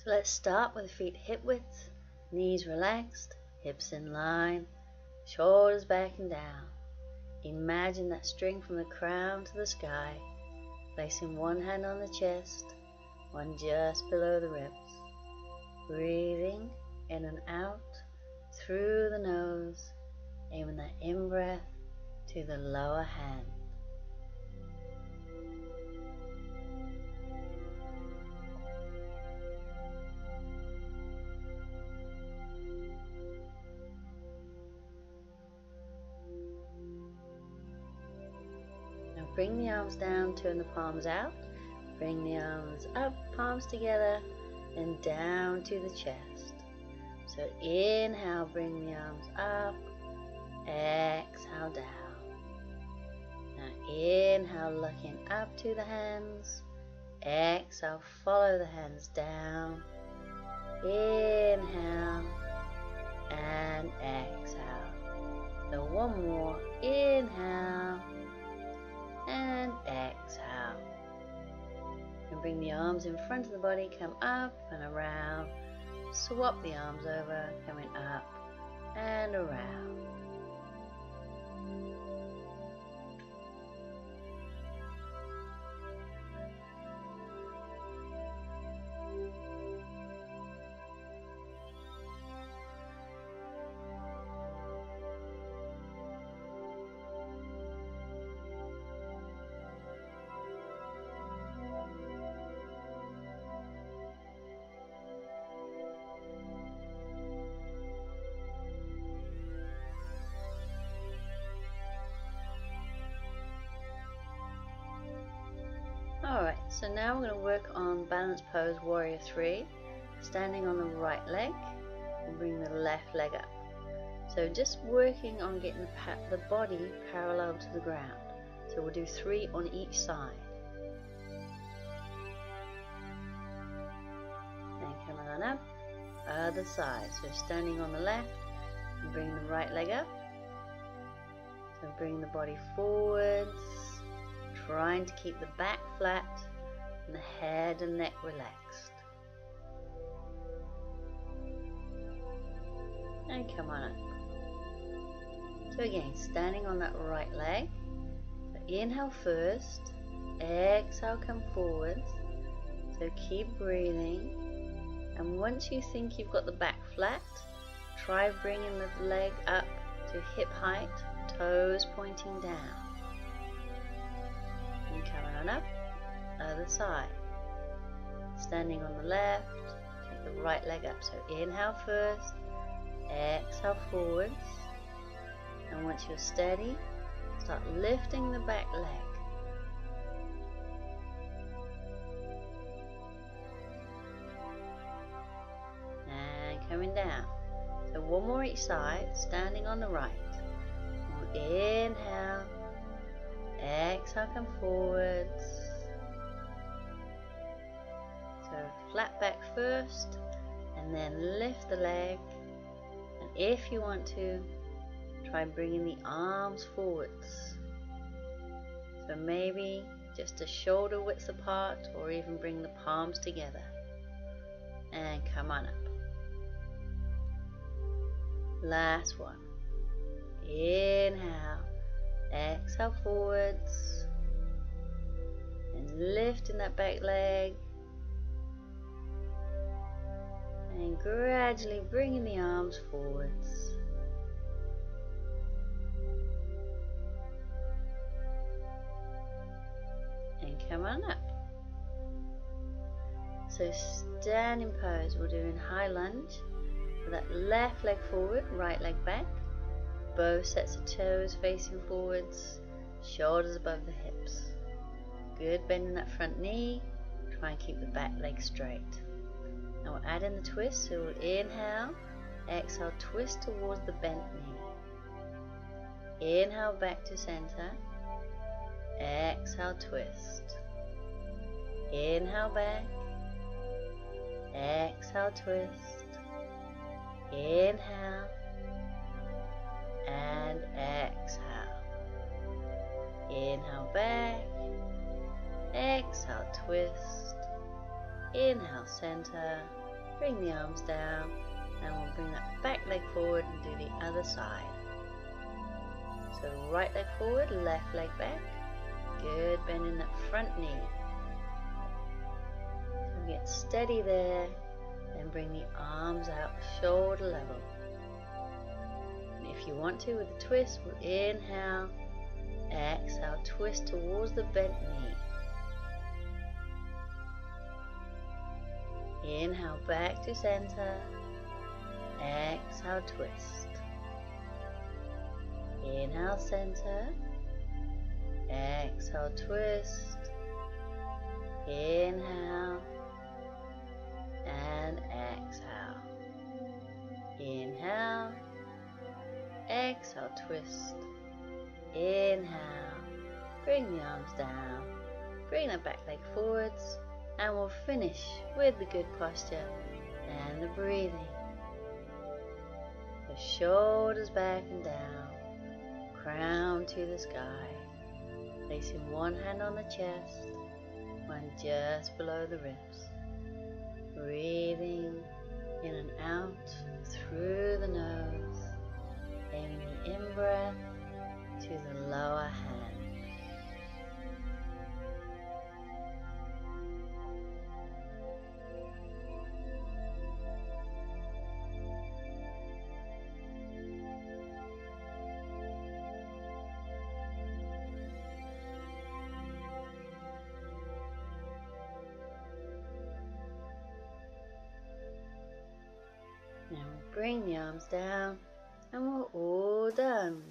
let's start with feet hip width, knees relaxed, hips in line, shoulders back and down. Imagine that string from the crown to the sky, placing one hand on the chest, one just below the ribs. Breathing in and out through the nose, aiming that in-breath to the lower hand. Now bring the arms down, turn the palms out, bring the arms up, palms together, and down to the chest. So inhale, bring the arms up, exhale down. Now inhale, looking up to the hands, exhale, follow the hands down, inhale and exhale. So one more, inhale and exhale. And bring the arms in front of the body, come up and around. Swap the arms over, coming up and around. Alright, so now we're going to work on balance pose warrior 3, standing on the right leg and bring the left leg up. So just working on getting the body parallel to the ground. So we'll do 3 on each side. And coming on up, other side. So standing on the left and bring the right leg up. So bring the body forwards, trying to keep the back flat and the head and neck relaxed. And come on up. So again, standing on that right leg. So inhale first, exhale, come forwards. So keep breathing. And once you think you've got the back flat, try bringing the leg up to hip height, toes pointing down. And coming on up, other side. Standing on the left, take the right leg up. So inhale first, exhale forwards. And once you're steady, start lifting the back leg. And coming down. So one more each side, standing on the right. Inhale. Exhale, come forwards. So flat back first, and then lift the leg. And if you want to, try bringing the arms forwards. So maybe just a shoulder width apart, or even bring the palms together. And come on up. Last one. Inhale. Exhale forwards and lifting that back leg and gradually bringing the arms forwards. And come on up. So standing pose, we're doing high lunge with that left leg forward, right leg back. Both sets of toes facing forwards, shoulders above the hips. Good, bending that front knee, try and keep the back leg straight. Now we'll add in the twist, so we'll inhale, exhale, twist towards the bent knee. Inhale back to center, exhale, twist. Inhale back, exhale, twist. Inhale and exhale. Inhale back, exhale, twist. Inhale, center, bring the arms down, and we'll bring that back leg forward and do the other side. So right leg forward, left leg back. Good, bending that front knee. So get steady there, then bring the arms out shoulder level. And if you want to, with a twist, we'll inhale, exhale, twist towards the bent knee. Inhale back to center, exhale, twist. Inhale, center, exhale, twist. Inhale and exhale. Inhale, exhale, twist. Inhale, bring the arms down, bring that back leg forwards, and we'll finish with the good posture and the breathing. The shoulders back and down, crown to the sky, placing one hand on the chest, one just below the ribs. Breathing in and out through the nose, aiming the in-breath to the lower hand. Now bring the arms down and we're all done.